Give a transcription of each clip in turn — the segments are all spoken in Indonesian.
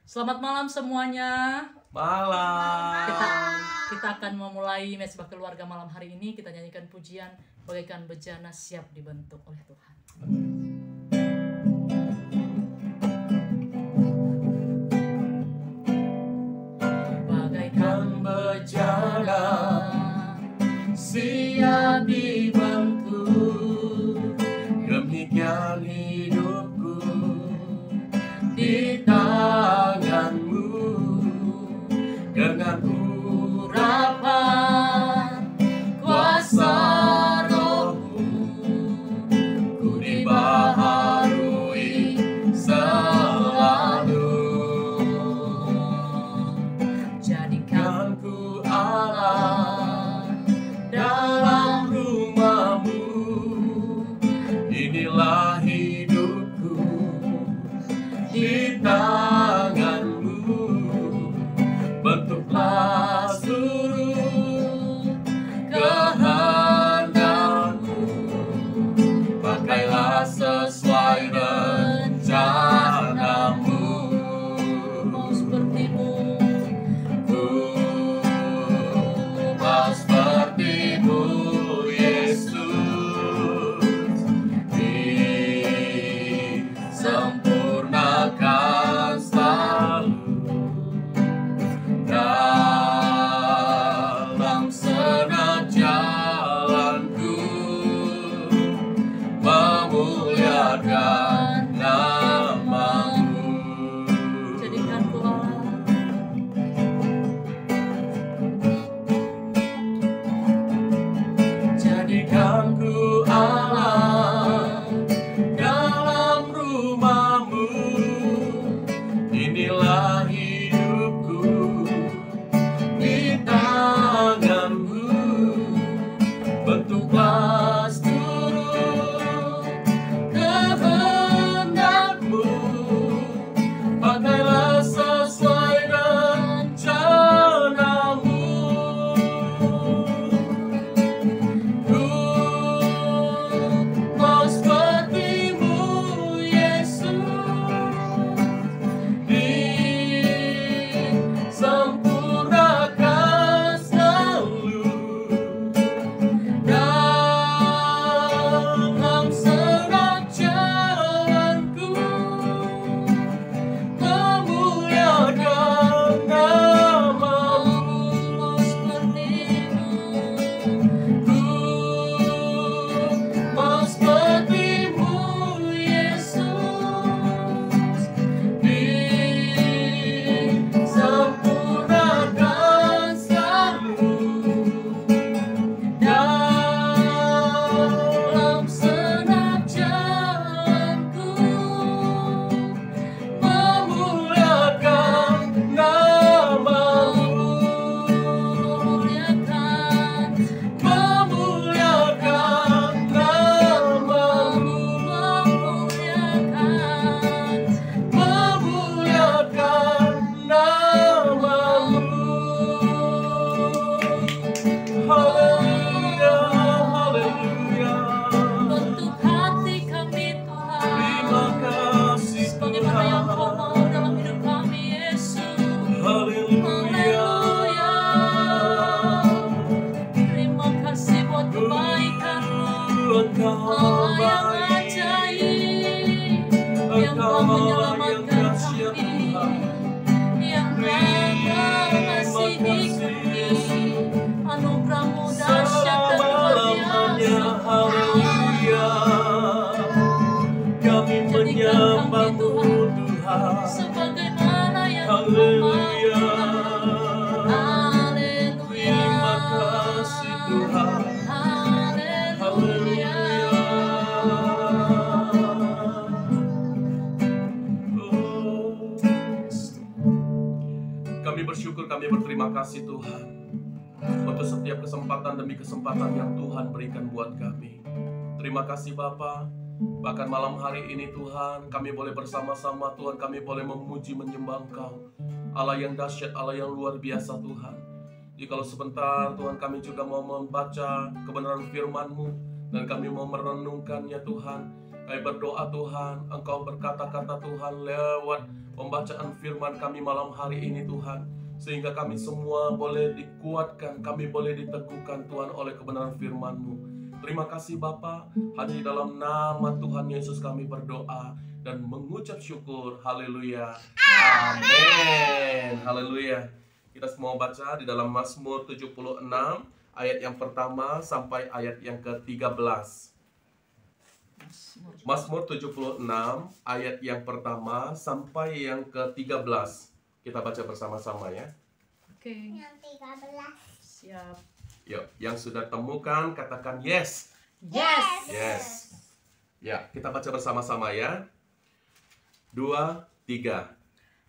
Selamat malam semuanya. Malam. Kita akan memulai Mesbah Keluarga malam hari ini. Kita nyanyikan pujian bagaikan bejana siap dibentuk oleh Tuhan. Bagaikan bejana siap dibentuk, demikian hidupku di tanganmu. Dengan urapan kuasa Roh-Mu, ku dibaharui selalu. Jadikan ku Allah dalam rumah-Mu, inilah hidupku di tangan-Mu. Bentuklah seluruh kehendak-Mu, pakailah sesuai rencana-Mu. Mau seperti-Mu, ku mau seperti-Mu, Yesus, disempurnakan selalu. Dalam segenap jalanku, memuliakan nama-Mu. Jadikan ku Allah, jadikan ku Allah dalam rumah-Mu, inilah hidupku di tangan-Mu. Bentuklah seluruh kehendak-Mu, pakailah sesuai rencana-Mu. Ku mau seperti-Mu, Yesus, disempurnakan selalu. Dalam segenap jalanku, memuliakan nama-Mu. Mau seperti-Mu, ku mau seperti-Mu, Yesus, disempurnakan selalu. Dalam segenap jalanku, memuliakan nama-Mu. Memuliakan nama-Mu. Memuliakan nama-Mu. Haleluya, haleluya. Bentuk hati kami, Tuhan. Terima kasih, sebagaimana yang Kau mau dalam hidup kami, Yesus. Haleluya. Terima kasih buat kebaikan-Mu, Allah yang ajaib, yang telah menyelamatkan kami, yang telah mengasihi kami. Anugerah-Mu dahsyat dan luar biasa. Haleluya. Kami menyembah-Mu, Tuhan. Sebagaimana yang Kau mau, Haleluya. Haleluya. Terima kasih, Tuhan. Haleluya. Kami bersyukur, kami berterima kasih Tuhan untuk setiap kesempatan demi kesempatan yang Tuhan berikan buat kami. Terima kasih Bapa. Bahkan malam hari ini Tuhan, kami boleh bersama-sama Tuhan, kami boleh memuji menyembah Engkau, Allah yang dahsyat, Allah yang luar biasa Tuhan. Jikalau sebentar Tuhan, kami juga mau membaca kebenaran firman-Mu, dan kami mau merenungkannya Tuhan. Kami berdoa Tuhan, Engkau berkata-kata Tuhan lewat pembacaan firman kami malam hari ini Tuhan, sehingga kami semua boleh dikuatkan, kami boleh diteguhkan Tuhan oleh kebenaran firman-Mu. Terima kasih Bapa, hanya di dalam nama Tuhan Yesus kami berdoa dan mengucap syukur. Haleluya. Amin. Haleluya. Kita semua baca di dalam Mazmur 76 ayat yang pertama sampai ayat yang ke-13. Mazmur 76 ayat yang pertama sampai yang ke-13. Kita baca bersama-sama ya. Oke. Yang 13. Siap. Yuk, yang sudah temukan katakan yes. Yes. Yes. Ya, kita baca bersama-sama ya. 2, 3.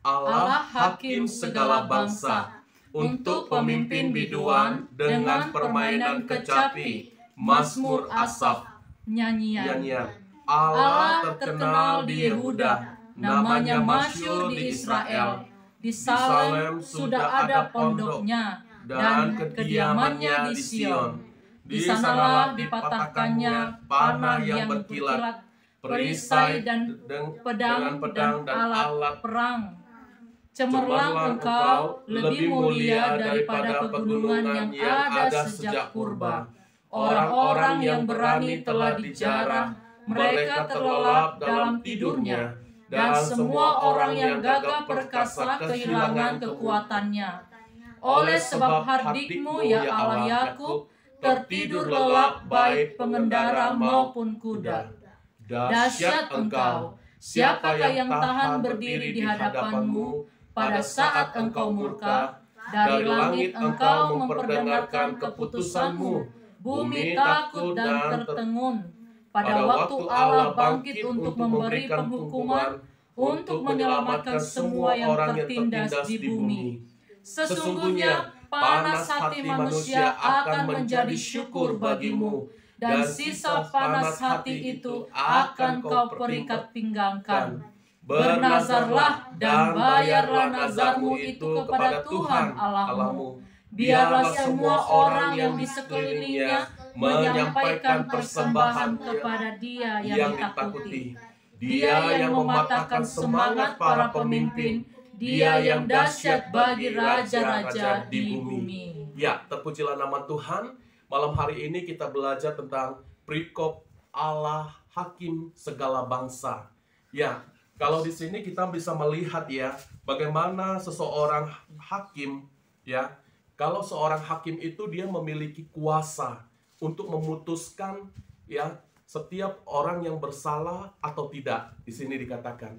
Allah hakim segala bangsa, untuk pemimpin biduan dengan permainan kecapi. Mazmur Asaf. Nyanyian. Allah terkenal di Yehuda, namanya masyhur di Israel. Di Salem sudah ada pondoknya dan kediamannya di Sion. Di sanalah dipatahkannya panah yang berkilat, perisai dan pedang dan alat perang. Cemerlang engkau lebih mulia daripada pegunungan yang ada sejak purba. Orang-orang yang berani telah dijarah, mereka terlelap dalam tidurnya, dan semua orang yang gagah perkasa kehilangan kekuatannya. Oleh sebab hardikmu ya Allah Yakub, tertidur lelap baik pengendara maupun kuda. Dahsyat engkau, siapakah yang tahan berdiri di hadapanmu pada saat engkau murka? Dari langit engkau memperdengarkan keputusanmu, bumi takut dan tertengun. Pada waktu Allah bangkit untuk memberi penghukuman, untuk menyelamatkan semua yang tertindas di bumi. Sesungguhnya panas hati manusia akan menjadi syukur bagimu, dan sisa panas hati itu akan kau perikat pinggangkan. Bernazarlah dan bayarlah nazarmu itu kepada Tuhan Allahmu. Biarlah semua orang yang di sekelilingnya menyampaikan persembahan kepada Dia yang ditakuti. Dia yang mematahkan semangat para pemimpin, Dia yang dahsyat bagi raja-raja di bumi. Ya, terpujilah nama Tuhan. Malam hari ini kita belajar tentang perikop Allah hakim segala bangsa. Ya, kalau di sini kita bisa melihat ya, bagaimana seseorang hakim ya. Kalau seorang hakim itu dia memiliki kuasa untuk memutuskan ya setiap orang yang bersalah atau tidak. Di sini dikatakan.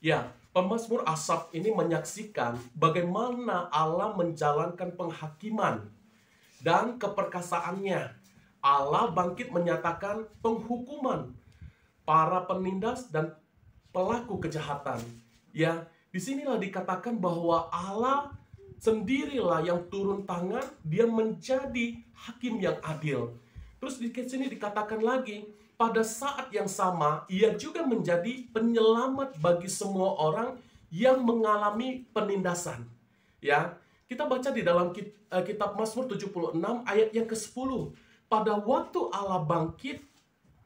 Ya, pemazmur Asaf ini menyaksikan bagaimana Allah menjalankan penghakiman dan keperkasaannya. Allah bangkit menyatakan penghukuman para penindas dan pelaku kejahatan. Ya, disinilah dikatakan bahwa Allah sendirilah yang turun tangan, Dia menjadi hakim yang adil. Terus di sini dikatakan lagi, pada saat yang sama, Ia juga menjadi penyelamat bagi semua orang yang mengalami penindasan. Ya, kita baca di dalam kitab Mazmur 76 ayat yang ke-10. Pada waktu Allah bangkit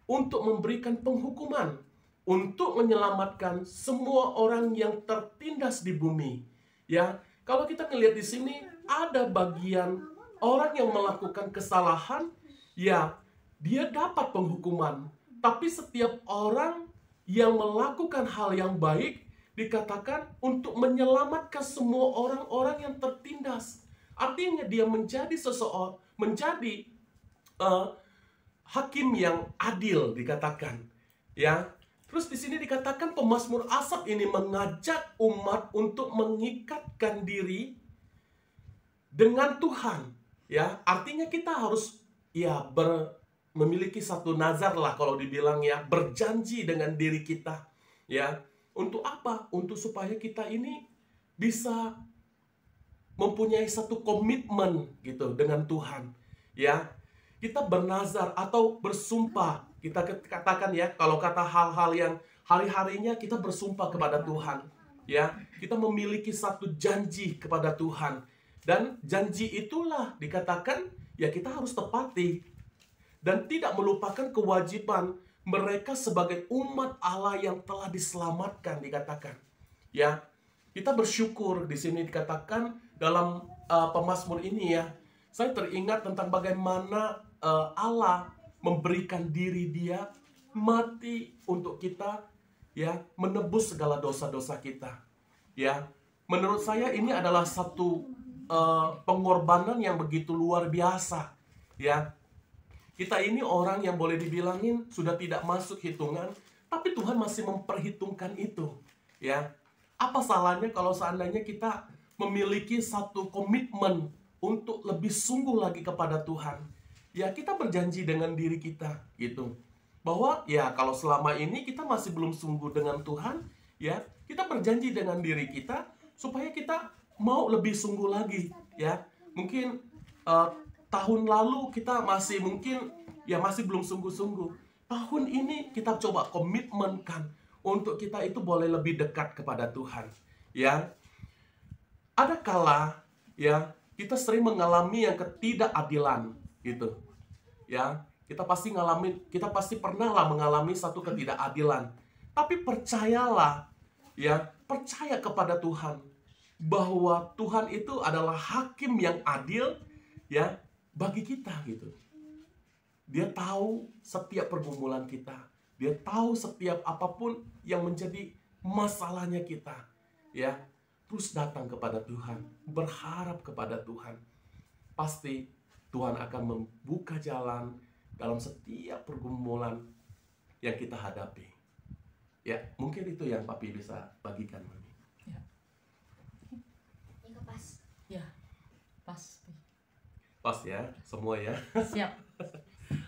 untuk memberikan penghukuman, untuk menyelamatkan semua orang yang tertindas di bumi. Ya, kalau kita melihat di sini ada bagian orang yang melakukan kesalahan, ya dia dapat penghukuman. Tapi setiap orang yang melakukan hal yang baik dikatakan untuk menyelamatkan semua orang-orang yang tertindas. Artinya dia menjadi hakim yang adil dikatakan. Ya. Terus di sini dikatakan pemazmur Asaf ini mengajak umat untuk mengikatkan diri dengan Tuhan. Ya, artinya kita harus ya memiliki satu nazar lah kalau dibilang ya, berjanji dengan diri kita. Ya, untuk apa? Untuk supaya kita ini bisa mempunyai satu komitmen gitu dengan Tuhan. Ya, kita bernazar atau bersumpah. Kita katakan ya, kalau kata hal-hal yang hari-harinya kita bersumpah kepada Tuhan. Ya, kita memiliki satu janji kepada Tuhan. Dan janji itulah dikatakan ya kita harus tepati. Dan tidak melupakan kewajiban mereka sebagai umat Allah yang telah diselamatkan, dikatakan. Ya, kita bersyukur di sini dikatakan dalam pemazmur ini ya. Saya teringat tentang bagaimana Allah memberikan diri Dia mati untuk kita, ya, menebus segala dosa-dosa kita. Ya, menurut saya ini adalah satu pengorbanan yang begitu luar biasa. Ya, kita ini orang yang boleh dibilangin sudah tidak masuk hitungan, tapi Tuhan masih memperhitungkan itu. Ya, apa salahnya kalau seandainya kita memiliki satu komitmen untuk lebih sungguh lagi kepada Tuhan? Ya, kita berjanji dengan diri kita gitu, bahwa ya kalau selama ini kita masih belum sungguh dengan Tuhan, ya kita berjanji dengan diri kita supaya kita mau lebih sungguh lagi. Ya, mungkin tahun lalu kita masih mungkin ya masih belum sungguh-sungguh. Tahun ini kita coba komitmenkan untuk kita itu boleh lebih dekat kepada Tuhan. Ya, ada kala ya kita sering mengalami yang ketidakadilan gitu. Ya, kita pasti pernah lah mengalami satu ketidakadilan. Tapi percayalah, ya, percaya kepada Tuhan bahwa Tuhan itu adalah hakim yang adil, ya, bagi kita gitu. Dia tahu setiap pergumulan kita. Dia tahu setiap apapun yang menjadi masalahnya kita, ya. Terus datang kepada Tuhan, berharap kepada Tuhan. Pasti Tuhan akan membuka jalan dalam setiap pergumulan yang kita hadapi. Ya, mungkin itu yang Papi bisa bagikan, Mami. Ya. Ini pas. Ya, pas. Pas ya, semua ya. Siap.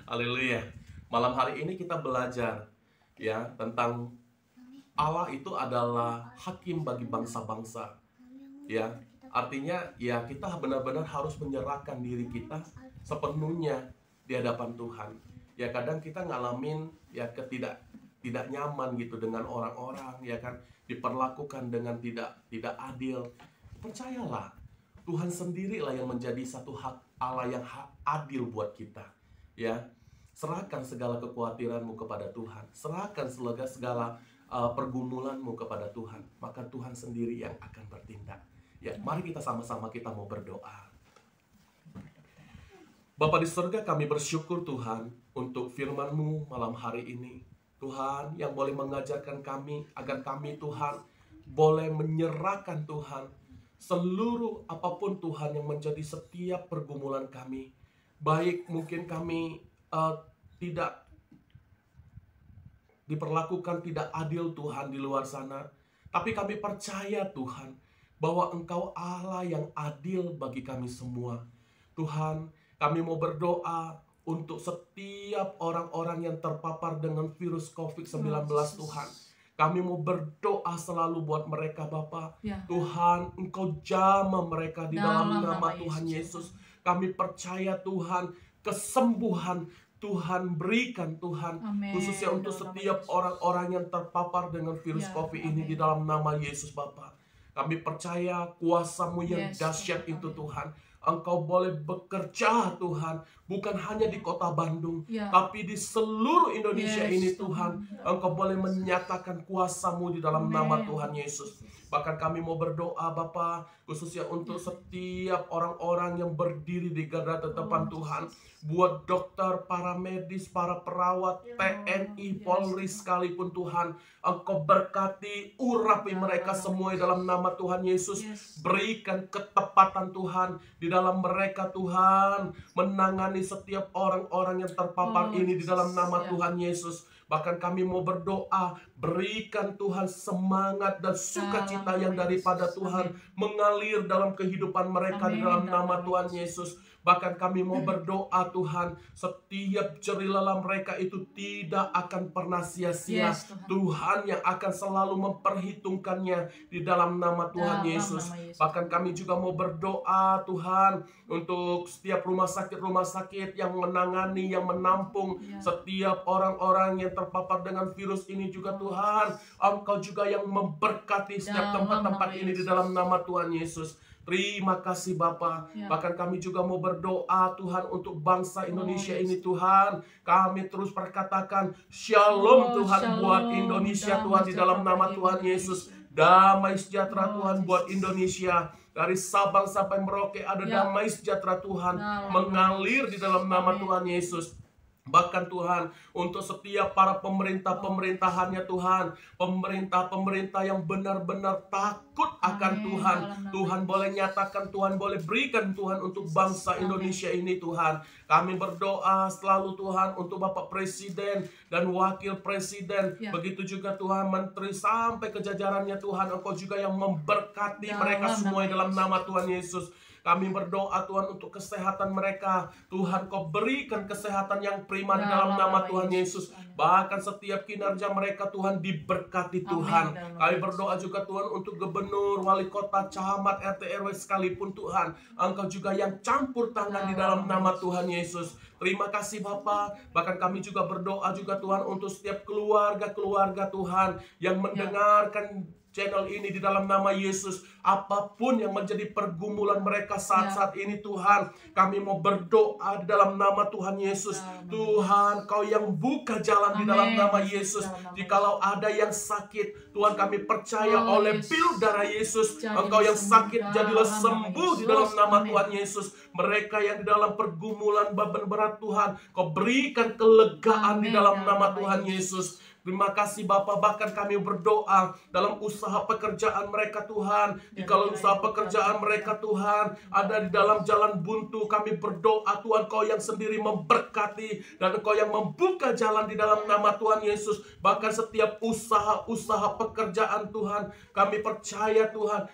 Haleluya. Malam hari ini kita belajar ya tentang Allah itu adalah hakim bagi bangsa-bangsa. Ya, artinya ya kita benar-benar harus menyerahkan diri kita sepenuhnya di hadapan Tuhan. Ya, kadang kita ngalamin ya tidak nyaman gitu dengan orang-orang, ya kan, diperlakukan dengan tidak adil. Percayalah, Tuhan sendirilah yang menjadi satu hak Allah yang adil buat kita. Ya, serahkan segala kekhawatiranmu kepada Tuhan, serahkan segala pergumulanmu kepada Tuhan, maka Tuhan sendiri yang akan bertindak. Ya, mari kita sama-sama kita mau berdoa. Bapa di surga, kami bersyukur Tuhan untuk firman-Mu malam hari ini. Tuhan yang boleh mengajarkan kami agar kami Tuhan boleh menyerahkan Tuhan seluruh apapun Tuhan yang menjadi setiap pergumulan kami. Baik mungkin kami tidak diperlakukan tidak adil Tuhan di luar sana, tapi kami percaya Tuhan bahwa Engkau Allah yang adil bagi kami semua. Tuhan, kami mau berdoa untuk setiap orang-orang yang terpapar dengan virus COVID-19 Tuhan. Kami mau berdoa selalu buat mereka Bapa. Ya. Tuhan, Engkau jamah mereka di dalam nama Tuhan Yesus. Kami percaya Tuhan, kesembuhan Tuhan berikan Tuhan. Amen. Khususnya untuk setiap orang-orang yang terpapar dengan virus Ya, COVID ini amen. di dalam nama Yesus Bapa. Kami percaya kuasa-Mu yang Yes, dahsyat Tuhan. itu Tuhan. Engkau boleh bekerja Tuhan, bukan hanya di kota Bandung, Ya. tapi di seluruh Indonesia Yes, ini Tuhan. Tuhan. Engkau boleh menyatakan kuasa-Mu di dalam Amen. nama Tuhan Yesus. Bahkan kami mau berdoa Bapa, khususnya untuk setiap orang-orang yang berdiri di garda terdepan Tuhan. Buat dokter, para medis, para perawat, TNI, Polri sekalipun Tuhan. Engkau berkati, urapi mereka semua di dalam nama Tuhan Yesus. Yes. Berikan ketepatan Tuhan di dalam mereka Tuhan. Menangani setiap orang-orang yang terpapar Oh, ini di dalam Jesus. nama Ya. Tuhan Yesus. Bahkan kami mau berdoa, berikan Tuhan semangat dan sukacita yang daripada Tuhan mengalir dalam kehidupan mereka di Amin. dalam nama Dalam Tuhan Yesus. Bahkan kami mau berdoa Tuhan, setiap jerih lelah mereka itu tidak akan pernah sia-sia. Yes, Tuhan. Tuhan yang akan selalu memperhitungkannya di dalam nama Tuhan Dalam Yesus. nama Yesus. Bahkan kami juga mau berdoa Tuhan untuk setiap rumah sakit yang menangani, yang menampung Ya. setiap orang-orang yang terpapar dengan virus ini juga Tuhan, Engkau juga yang memberkati setiap tempat-tempat ini di dalam nama Tuhan Yesus. Terima kasih Bapa. Bahkan kami juga mau berdoa Tuhan untuk bangsa Indonesia ini Tuhan. Kami terus perkatakan shalom Tuhan buat Indonesia Tuhan di dalam nama Tuhan Yesus. Damai sejahtera Tuhan buat Indonesia. Dari Sabang sampai Merauke ada damai sejahtera Tuhan mengalir di dalam nama Tuhan Yesus. Bahkan Tuhan, untuk setiap para pemerintah-pemerintahannya Tuhan, pemerintah-pemerintah yang benar-benar takut akan Tuhan, Tuhan boleh nyatakan, Tuhan boleh berikan Tuhan untuk bangsa Indonesia ini Tuhan. Kami berdoa selalu Tuhan untuk Bapak Presiden dan Wakil Presiden, begitu juga Tuhan Menteri sampai ke jajarannya Tuhan, Engkau juga yang memberkati mereka semua dalam nama Tuhan Yesus. Kami berdoa Tuhan untuk kesehatan mereka. Tuhan Kau berikan kesehatan yang prima di dalam nama Tuhan Yesus. Bahkan setiap kinerja mereka Tuhan diberkati Tuhan. Kami berdoa juga Tuhan untuk gubernur, wali kota, camat, RT RW sekalipun Tuhan. Engkau juga yang campur tangan di dalam nama Tuhan Yesus. Terima kasih Bapa. Bahkan kami juga berdoa juga Tuhan untuk setiap keluarga-keluarga Tuhan yang mendengarkan channel ini di dalam nama Yesus. Apapun yang menjadi pergumulan mereka saat-saat ini Tuhan, kami mau berdoa di dalam nama Tuhan Yesus. Tuhan, Kau yang buka jalan di dalam nama Yesus. Jikalau ada yang sakit, Tuhan kami percaya oleh pil darah Yesus, Engkau yang sakit jadilah sembuh di dalam nama Tuhan Yesus. Mereka yang di dalam pergumulan beban berat Tuhan, Kau berikan kelegaan di dalam nama Tuhan Yesus. Terima kasih Bapa. Bahkan kami berdoa dalam usaha pekerjaan mereka Tuhan. Jikalau usaha pekerjaan mereka Tuhan ada di dalam jalan buntu, kami berdoa Tuhan Kau yang sendiri memberkati dan Kau yang membuka jalan di dalam nama Tuhan Yesus. Bahkan setiap usaha pekerjaan Tuhan, kami percaya Tuhan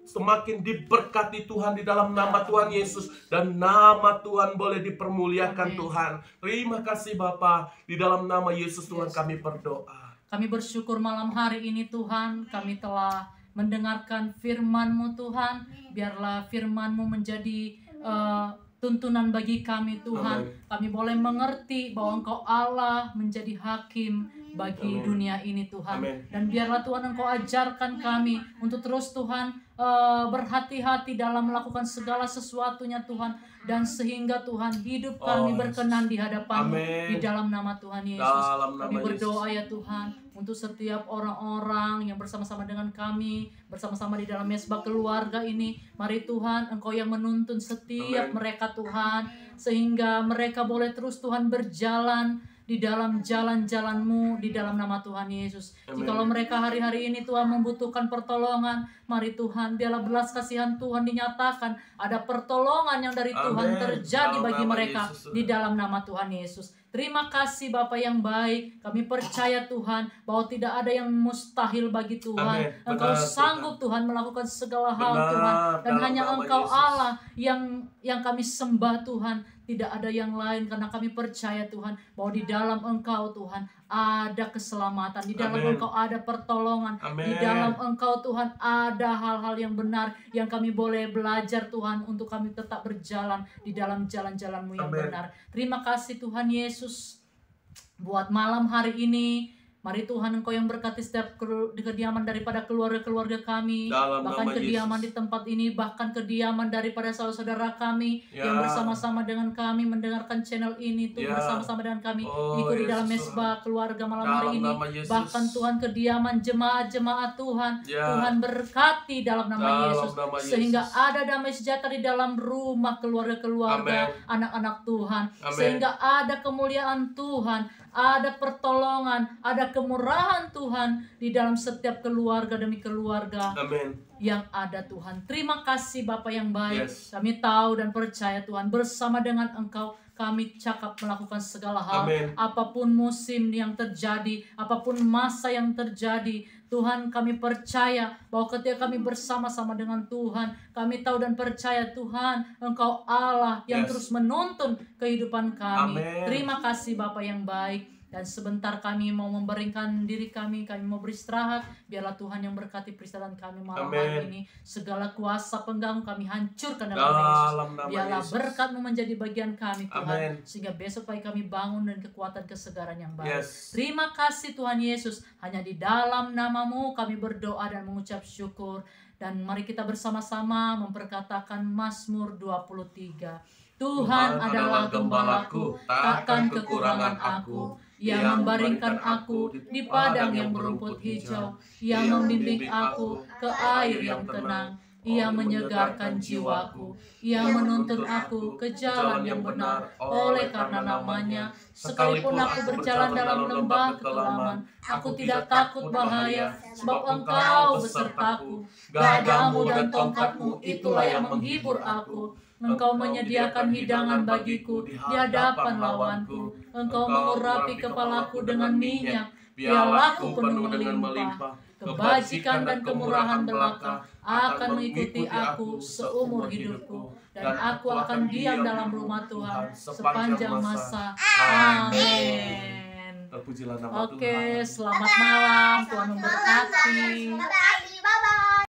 semakin diberkati Tuhan di dalam nama Tuhan Yesus. Dan nama Tuhan boleh dipermuliakan Tuhan. Terima kasih Bapa. Di dalam nama Yesus Tuhan kami berdoa. Kami bersyukur malam hari ini Tuhan, kami telah mendengarkan firman-Mu Tuhan. Biarlah firman-Mu menjadi tuntunan bagi kami Tuhan. Kami boleh mengerti bahwa Engkau Allah menjadi hakim bagi dunia ini Tuhan. Dan biarlah Tuhan Engkau ajarkan kami untuk terus Tuhan berhati-hati dalam melakukan segala sesuatunya Tuhan. Dan sehingga Tuhan hidup kami berkenan di hadapan-Mu di dalam nama Tuhan Yesus. Kami berdoa ya Tuhan untuk setiap orang-orang yang bersama-sama dengan kami, bersama-sama di dalam mesbah keluarga ini. Mari Tuhan Engkau yang menuntun setiap mereka Tuhan, sehingga mereka boleh terus Tuhan berjalan di dalam jalan-jalan-Mu di dalam nama Tuhan Yesus. Jikalau mereka hari-hari ini Tuhan membutuhkan pertolongan, mari Tuhan biarlah belas kasihan Tuhan dinyatakan. Ada pertolongan yang dari Tuhan terjadi bagi mereka di dalam nama Tuhan Yesus. Terima kasih Bapa yang baik. Kami percaya Tuhan bahwa tidak ada yang mustahil bagi Tuhan. Engkau sanggup Tuhan melakukan segala hal Tuhan. Dan hanya Engkau Allah yang kami sembah Tuhan. Tidak ada yang lain, karena kami percaya Tuhan bahwa di dalam Engkau Tuhan ada keselamatan, di dalam Engkau ada pertolongan, di dalam Engkau Tuhan ada hal-hal yang benar yang kami boleh belajar Tuhan untuk kami tetap berjalan di dalam jalan-jalan-Mu yang benar. Terima kasih Tuhan Yesus buat malam hari ini. Mari Tuhan Engkau yang berkati setiap kediaman daripada keluarga-keluarga kami, bahkan kediaman di tempat ini, bahkan kediaman daripada saudara-saudara kami yang bersama-sama dengan kami mendengarkan channel ini, Tuhan bersama-sama dengan kami ikut di dalam mesbah keluarga malam hari ini. Bahkan Tuhan kediaman jemaat-jemaat Tuhan, Tuhan berkati dalam nama Yesus, sehingga ada damai sejahtera di dalam rumah keluarga-keluarga anak-anak Tuhan, sehingga ada kemuliaan Tuhan, ada pertolongan, ada kemurahan Tuhan di dalam setiap keluarga demi keluarga yang ada Tuhan. Terima kasih Bapa yang baik. Kami tahu dan percaya Tuhan bersama dengan Engkau kami cakap melakukan segala hal. Apapun musim yang terjadi, apapun masa yang terjadi, Tuhan kami percaya bahwa ketika kami bersama-sama dengan Tuhan, kami tahu dan percaya Tuhan Engkau Allah yang terus menuntun kehidupan kami. Terima kasih Bapa yang baik. Dan sebentar kami mau memberikan diri kami mau beristirahat. Biarlah Tuhan yang berkati peristahan kami malam hari ini. Segala kuasa pengganggu kami hancurkan dalam nama Yesus. Biarlah berkat-Mu menjadi bagian kami Tuhan. Sehingga besok pagi kami bangun dan kekuatan kesegaran yang baru. Terima kasih Tuhan Yesus. Hanya di dalam nama-Mu kami berdoa dan mengucap syukur. Dan mari kita bersama-sama memperkatakan Mazmur 23. Tuhan adalah gembalaku, takkan kekurangan aku. Ia membaringkan aku di padang yang berumput hijau. Ia membimbing aku ke air yang tenang. Ia menyegarkan jiwaku. Ia menuntun aku ke jalan yang benar oleh karena namanya. Sekalipun aku berjalan dalam lembah kekelaman, aku tidak takut bahaya, sebab Engkau besertaku. Gadamu dan tongkat-Mu itulah yang menghibur aku. Engkau menyediakan hidangan bagiku di hadapan lawanku. Engkau mengurapi kepalaku dengan minyak, biarlah aku penuh melimpah. Kebajikan dan kemurahan belaka akan mengikuti aku seumur hidupku. Dan aku akan diam dalam rumah Tuhan sepanjang masa. Amin. Terpujilah nama Tuhan. Oke, selamat malam. Tuhan memberkati.